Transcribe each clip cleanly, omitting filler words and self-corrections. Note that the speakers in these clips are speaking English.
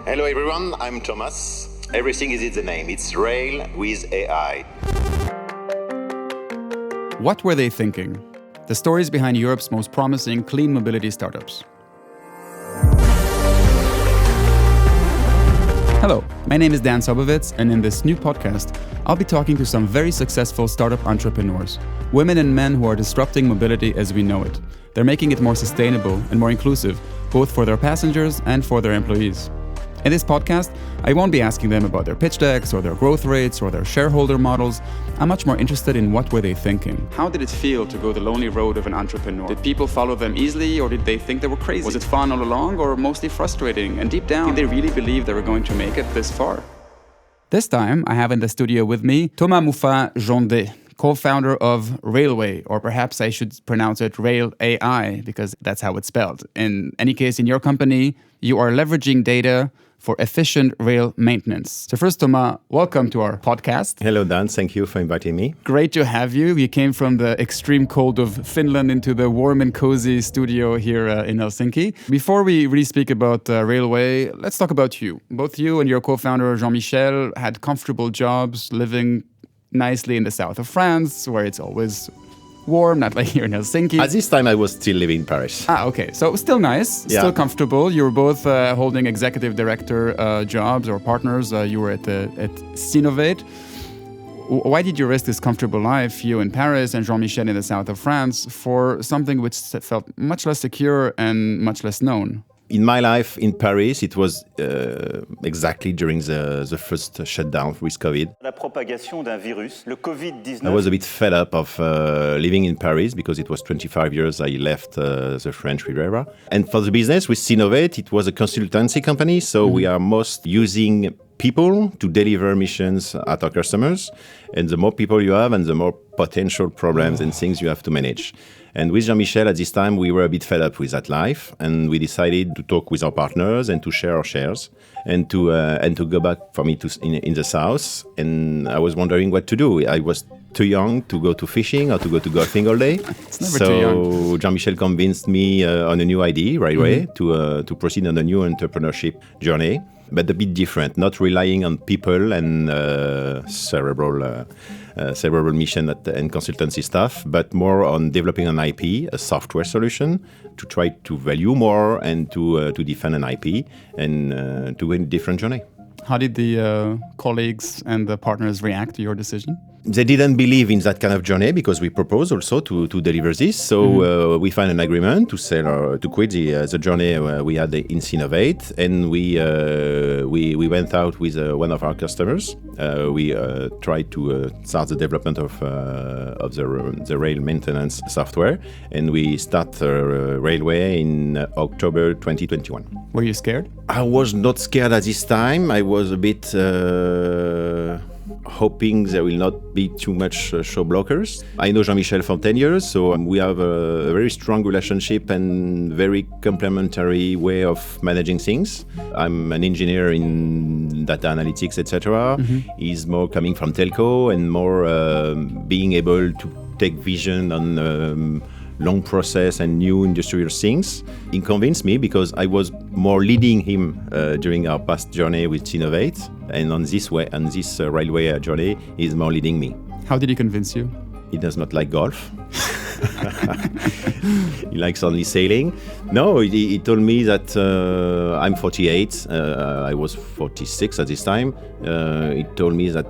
Hello everyone, I'm Thomas. Everything is in the name. It's Rail with AI. What were they thinking? The stories behind Europe's most promising clean mobility startups. Hello, my name is Dan Sobowitz, and in this new podcast, I'll be talking to some very successful startup entrepreneurs, women and men who are disrupting mobility as we know it. They're making it more sustainable and more inclusive, both for their passengers and for their employees. In this podcast, I won't be asking them about their pitch decks or their growth rates or their shareholder models. I'm much more interested in what were they thinking. How did it feel to go the lonely road of an entrepreneur? Did people follow them easily, or did they think they were crazy? Was it fun all along, or mostly frustrating? And deep down, did they really believe they were going to make it this far? This time, I have in the studio with me Thomas Mouffa-Jondet, co-founder of Railway, or perhaps I should pronounce it Rail AI, because that's how it's spelled. In any case, in your company, you are leveraging data for efficient rail maintenance. So first, Thomas, welcome to our podcast. Hello, Dan. Thank you for inviting me. Great to have you. You came from the extreme cold of Finland into the warm and cozy studio here in Helsinki. Before we really speak about Railway, let's talk about you. Both you and your co-founder, Jean-Michel, had comfortable jobs living nicely in the south of France, where it's always warm, not like here in Helsinki. At this time, I was still living in Paris. Okay. So still nice, still comfortable. You were both holding executive director jobs or partners. You were at Sinovate. Why did you risk this comfortable life, you in Paris and Jean-Michel in the south of France, for something which felt much less secure and much less known? In my life in Paris, it was exactly during the first shutdown with COVID. La propagation d'un virus, le Covid-19. I was a bit fed up of living in Paris because it was 25 years I left the French Riviera. And for the business with Sinovate, it was a consultancy company, so we are most using people to deliver missions at our customers. And the more people you have, and the more potential problems and things you have to manage. And with Jean-Michel at this time, we were a bit fed up with that life, and we decided to talk with our partners and to share our shares and to go back for me in the south. And I was wondering what to do. I was too young to go to fishing or to go to golfing all day. It's never too young. So Jean-Michel convinced me on a new idea right away to proceed on a new entrepreneurship journey, but a bit different, not relying on people and cerebral mission and consultancy stuff, but more on developing an IP, a software solution, to try to value more and to defend an IP and to win a different journey. How did the colleagues and the partners react to your decision? They didn't believe in that kind of journey because we proposed also to deliver this. So we found an agreement to sell to quit the journey we had in Sinovate, and we went out with one of our customers. We tried to start the development of the rail maintenance software, and we start Railway in October 2021. Were you scared? I was not scared at this time. I was a bit hoping there will not be too much show blockers. I know Jean-Michel for 10 years, so we have a very strong relationship and very complementary way of managing things. I'm an engineer in data analytics, etc. He's more coming from telco and more being able to take vision on long process and new industrial things. He convinced me because I was more leading him during our past journey with Sinovate, and on this railway journey, he's more leading me. How did he convince you? He does not like golf. He likes only sailing. No, he told me that I'm 48. I was 46 at this time. He told me that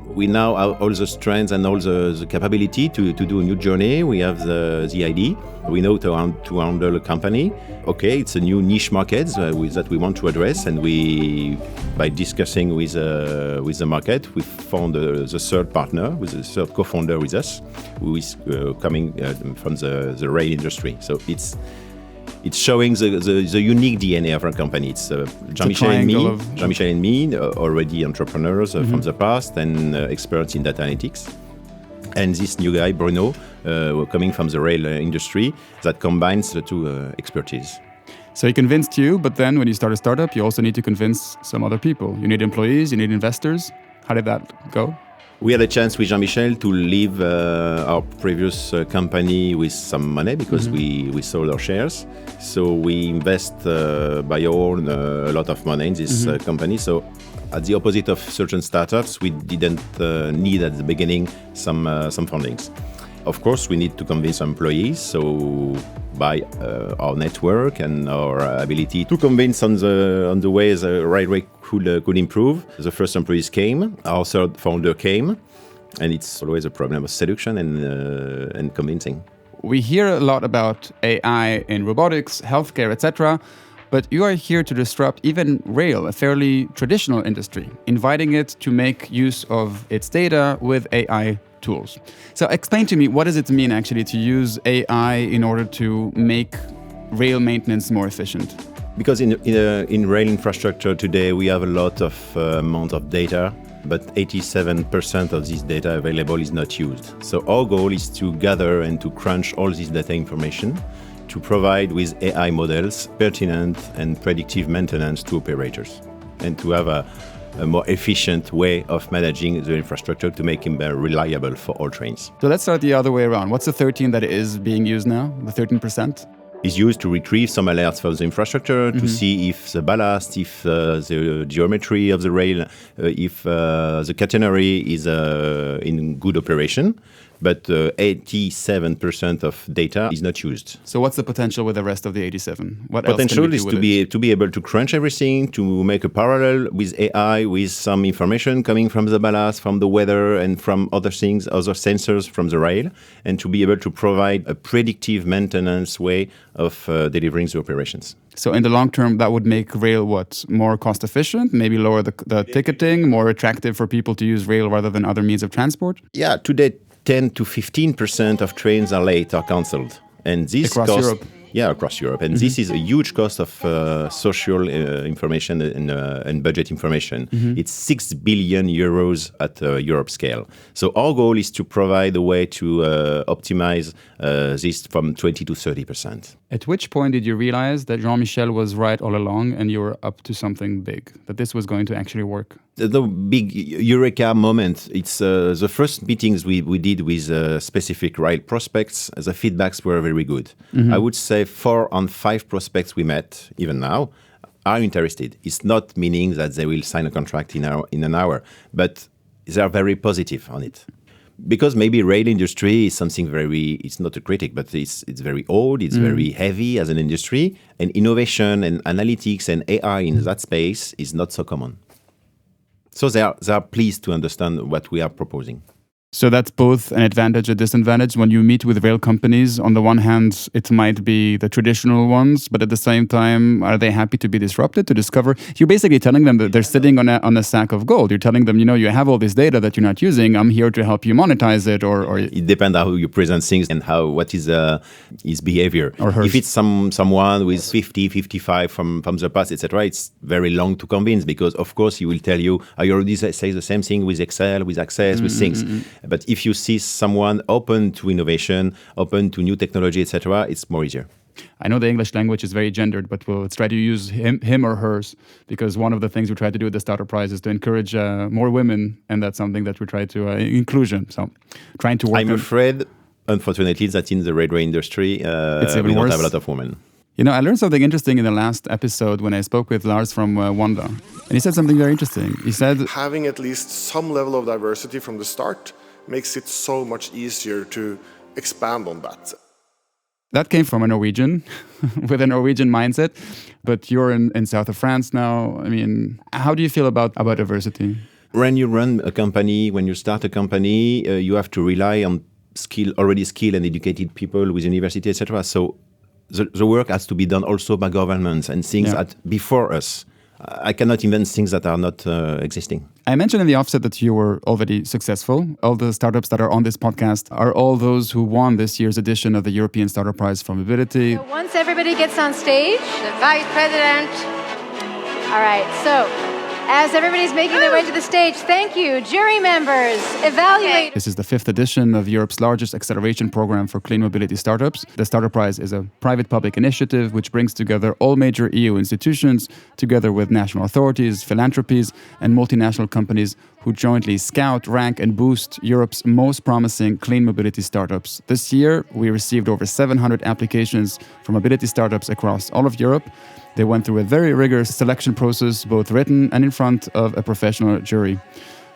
we now have all the strengths and all the capability to do a new journey. We have the idea. We know to handle a company. Okay, it's a new niche market that we want to address, and by discussing with the market, we found the third partner, with the third co-founder with us, who is coming from the rail industry. So it's showing the unique DNA of our company. It's Jean-Michel and me, already entrepreneurs from the past and experts in data analytics. And this new guy, Bruno, coming from the rail industry, that combines the two expertise. So he convinced you, but then when you start a startup, you also need to convince some other people. You need employees, you need investors. How did that go? We had a chance with Jean-Michel to leave our previous company with some money because we sold our shares. So we invest by our own a lot of money in this company. So at the opposite of certain startups, we didn't need at the beginning some fundings. Of course, we need to convince employees. So by our network and our ability to convince on the ways the railway could improve. The first employees came, our third founder came, and it's always a problem of seduction and convincing. We hear a lot about AI in robotics, healthcare, etc., but you are here to disrupt even rail, a fairly traditional industry, inviting it to make use of its data with AI tools. So explain to me, what does it mean actually to use AI in order to make rail maintenance more efficient? Because in rail infrastructure today, we have a lot of amount of data, but 87% of this data available is not used. So our goal is to gather and to crunch all this data information to provide with AI models pertinent and predictive maintenance to operators and to have a more efficient way of managing the infrastructure to make it reliable for all trains. So let's start the other way around. What's the 13 that is being used now, the 13%? Is used to retrieve some alerts for the infrastructure, to see if the ballast, if the geometry of the rail, if the catenary is in good operation. But 87% of data is not used. So what's the potential with the rest of the 87? What potential else can is to be able to crunch everything, to make a parallel with AI, with some information coming from the ballast, from the weather, and from other things, other sensors from the rail, and to be able to provide a predictive maintenance way of delivering the operations. So in the long term, that would make rail what? More cost efficient, maybe lower the ticketing, more attractive for people to use rail rather than other means of transport? Yeah, today 10 to 15% of trains are late or cancelled. And this across Europe? Yeah, across Europe. And this is a huge cost of social information and budget information. It's 6 billion euros at Europe scale. So our goal is to provide a way to optimize this from 20 to 30%. At which point did you realize that Jean-Michel was right all along and you were up to something big, that this was going to actually work? The big eureka moment, it's the first meetings we did with specific rail prospects, the feedbacks were very good. I would say 4 on 5 prospects we met, even now, are interested. It's not meaning that they will sign a contract in an hour, but they are very positive on it. Because maybe rail industry is something it's not a critic, but it's very old, it's very heavy as an industry, and innovation and analytics and AI in that space is not so common. So they are pleased to understand what we are proposing. So that's both an advantage and disadvantage. When you meet with rail companies, on the one hand, it might be the traditional ones, but at the same time, are they happy to be disrupted, to discover? You're basically telling them that they're sitting on a sack of gold. You're telling them, you have all this data that you're not using. I'm here to help you monetize it. Or it depends on how you present things and what is his behavior. Or hers. If it's someone with 50, 55 from the past, etc., it's very long to convince because, of course, he will tell you, I already say the same thing with Excel, with Access, with things. But if you see someone open to innovation, open to new technology, etc., it's more easier. I know the English language is very gendered, but let's try to use him or hers, because one of the things we try to do at the Startup Prize is to encourage more women, and that's something that we try to inclusion. So trying to work. I'm afraid, unfortunately, that in the railway industry, we don't have a lot of women. I learned something interesting in the last episode when I spoke with Lars from Wanda. And he said something very interesting. He said, having at least some level of diversity from the start makes it so much easier to expand on that. That came from a Norwegian, with a Norwegian mindset. But you're in south of France now. I mean, how do you feel about diversity? When you run a company, when you start a company, you have to rely on already skilled and educated people with university, etc. So the work has to be done also by governments and things that before us. I cannot invent things that are not existing. I mentioned in the offset that you were already successful. All the startups that are on this podcast are all those who won this year's edition of the European Startup Prize for Mobility. So once everybody gets on stage, the vice president. All right, so As everybody's making their way to the stage, thank you, jury members, evaluate. This is the 5th edition of Europe's largest acceleration program for clean mobility startups. The Startup Prize is a private-public initiative which brings together all major EU institutions, together with national authorities, philanthropies, and multinational companies who jointly scout, rank, and boost Europe's most promising clean mobility startups. This year, we received over 700 applications from mobility startups across all of Europe. They went through a very rigorous selection process, both written and in front of a professional jury.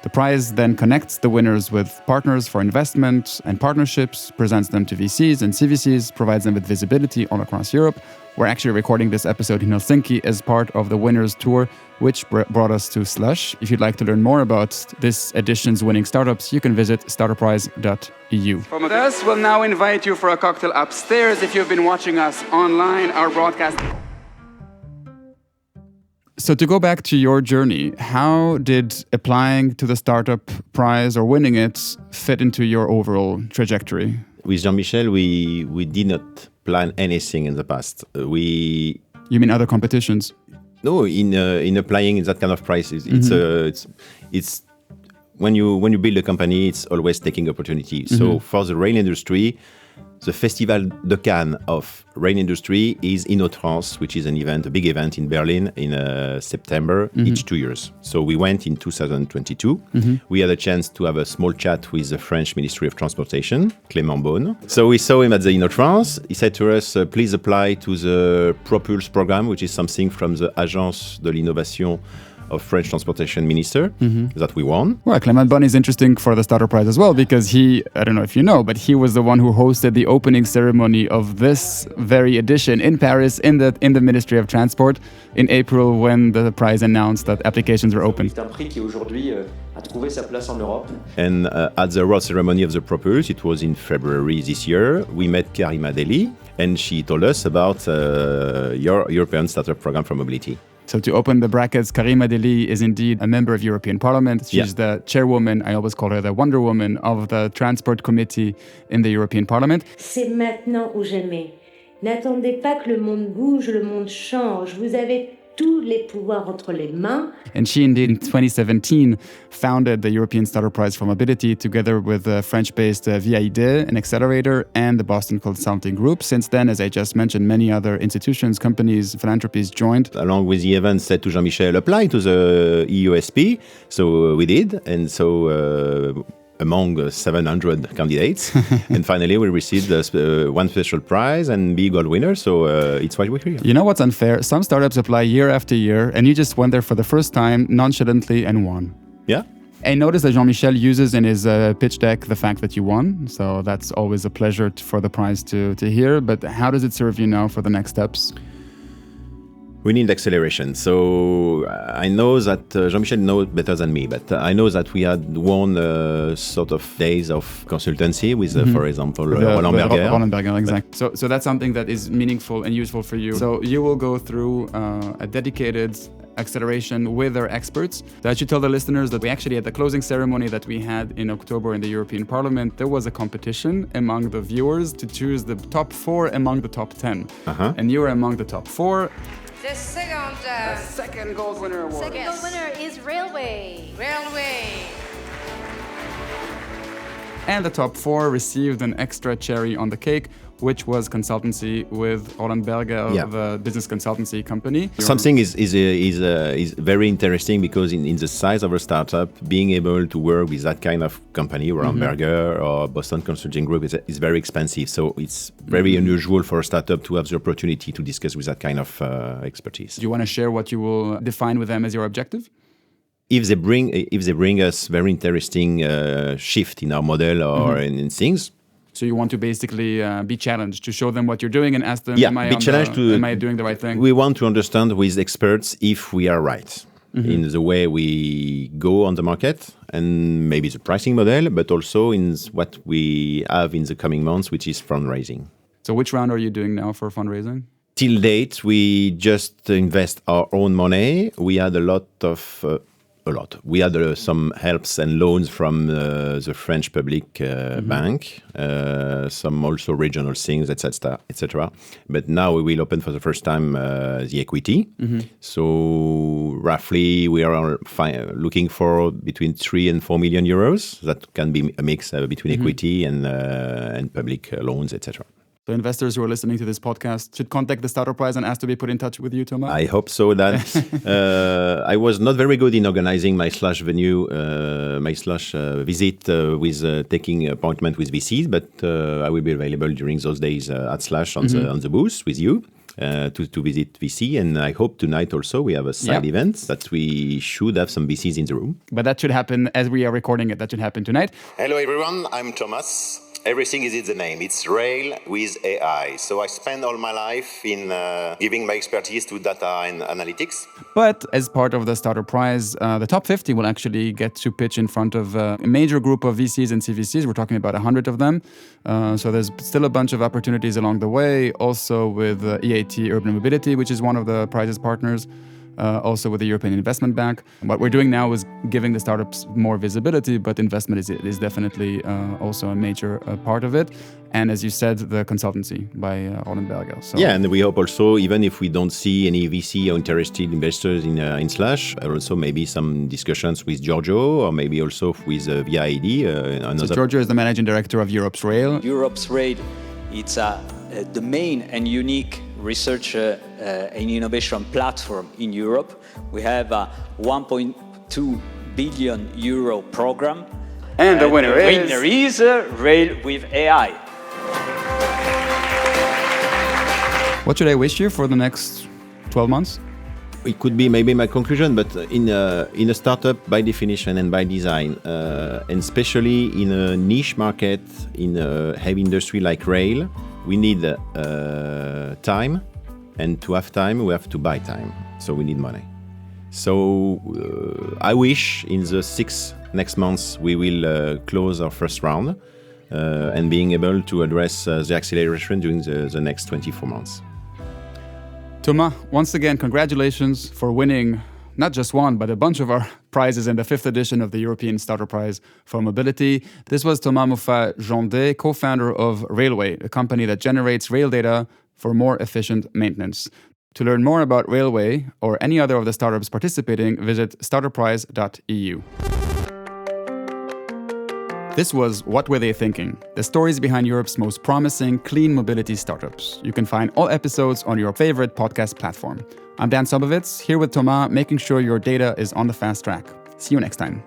The prize then connects the winners with partners for investment and partnerships, presents them to VCs and CVCs, provides them with visibility all across Europe. We're actually recording this episode in Helsinki as part of the winners tour, which brought us to Slush. If you'd like to learn more about this edition's winning startups, you can visit startupprize.eu. From us, we'll now invite you for a cocktail upstairs if you've been watching us online, our broadcast. So to go back to your journey, how did applying to the Startup Prize or winning it fit into your overall trajectory? With Jean-Michel, we did not plan anything in the past. You mean other competitions? No, in applying that kind of prize, it's when you build a company, it's always taking opportunity. So for the rail industry, the Festival de Cannes of rail industry is InnoTrans, which is a big event in Berlin in September each 2 years. So we went in 2022. We had a chance to have a small chat with the French Ministry of Transportation, Clément Beaune. So we saw him at the InnoTrans. He said to us, please apply to the Propulse program, which is something from the Agence de l'Innovation of French Transportation Minister that we won. Well, Clément Beaune is interesting for the Startup Prize as well because he, I don't know if you know, but he was the one who hosted the opening ceremony of this very edition in Paris in the Ministry of Transport in April when the prize announced that applications were open. And at the award ceremony of the Propulse, it was in February this year, we met Karima Deli and she told us about your European Startup Program for Mobility. So to open the brackets, Karima Deli is indeed a member of European Parliament. She's the chairwoman, I always call her the Wonder Woman, of the Transport Committee in the European Parliament. C'est maintenant ou jamais. N'attendez pas que le monde bouge, le monde change. Vous avez tous les pouvoirs entre les mains. And she indeed in 2017 founded the European Startup Prize for Mobility together with the French-based VID, an accelerator, and the Boston Consulting Group. Since then, as I just mentioned, many other institutions, companies, philanthropies joined. Along with the event, said to Jean-Michel, apply to the EUSP. So we did. And so among 700 candidates. And finally, we received one special prize and be gold winner. So it's why we're here. You know what's unfair? Some startups apply year after year, and you just went there for the first time nonchalantly and won. Yeah. I noticed that Jean-Michel uses in his pitch deck the fact that you won. So that's always a pleasure for the prize to hear. But how does it serve you now for the next steps? We need acceleration. So I know that Jean-Michel knows better than me, but I know that we had won sort of days of consultancy with, for example, Roland Berger. Roland Berger, exactly. So that's something that is meaningful and useful for you. So you will go through a dedicated acceleration with our experts. So I should tell the listeners that we actually, at the closing ceremony that we had in October in the European Parliament, there was a competition among the viewers to choose the top 4 among the top 10. And you were among the top 4. The second gold winner award. Second gold winner is Railway. And the top 4 received an extra cherry on the cake, which was consultancy with Roland Berger, the business consultancy company. Something is very interesting because in the size of a startup, being able to work with that kind of company, Roland Berger or Boston Consulting Group, is very expensive. So it's very unusual for a startup to have the opportunity to discuss with that kind of expertise. Do you want to share what you will define with them as your objective? If they bring us very interesting shift in our model or in things. So you want to basically be challenged, to show them what you're doing and ask them, am I doing the right thing? We want to understand with experts if we are right in the way we go on the market and maybe the pricing model, but also in what we have in the coming months, which is fundraising. So which round are you doing now for fundraising? Till date, we just invest our own money. We had we had some helps and loans from the French public bank, some also regional things, etc. But now we will open for the first time the equity. So roughly, we are looking for between 3 and 4 million euros. That can be a mix between equity and public loans, etc. So investors who are listening to this podcast should contact the Startup Prize and ask to be put in touch with you, Thomas? I hope so. That I was not very good in organizing my venue, my visit with taking appointment with VCs, but I will be available during those days at Slash on the booth with you to visit VC. And I hope tonight also we have a side event that we should have some VCs in the room. But that should happen as we are recording it. That should happen tonight. Hello, everyone. I'm Thomas. Everything is in the name. It's Rail with AI. So I spend all my life in giving my expertise to data and analytics. But as part of the Startup Prize, the top 50 will actually get to pitch in front of a major group of VCs and CVCs. We're talking about 100 of them. So there's still a bunch of opportunities along the way. Also with EAT Urban Mobility, which is one of the prize's partners. Also with the European Investment Bank. What we're doing now is giving the startups more visibility, but investment is definitely also a major part of it. And as you said, the consultancy by Roland Berger. So yeah, and we hope also, even if we don't see any VC or interested investors in Slash, also maybe some discussions with Giorgio or maybe also with VID. So Giorgio is the managing director of Europe's Rail. Europe's Rail, it's the main and unique research and innovation platform in Europe. We have a 1.2 billion euro program. And the winner is Rail with AI. What should I wish you for the next 12 months? It could be maybe my conclusion, but in a startup, by definition and by design, and especially in a niche market, in a heavy industry like rail, we need time, and to have time, we have to buy time. So we need money. So I wish in the 6 next months we will close our first round and being able to address the acceleration during the next 24 months. Thomas, once again, congratulations for winning not just one, but a bunch of our prizes in the 5th edition of the European Startup Prize for Mobility. This was Thomas Moffat-Gendé, co-founder of Railway, a company that generates rail data for more efficient maintenance. To learn more about Railway or any other of the startups participating, visit startupprize.eu. This was What Were They Thinking? The stories behind Europe's most promising clean mobility startups. You can find all episodes on your favorite podcast platform. I'm Dan Sobowitz, here with Thomas, making sure your data is on the fast track. See you next time.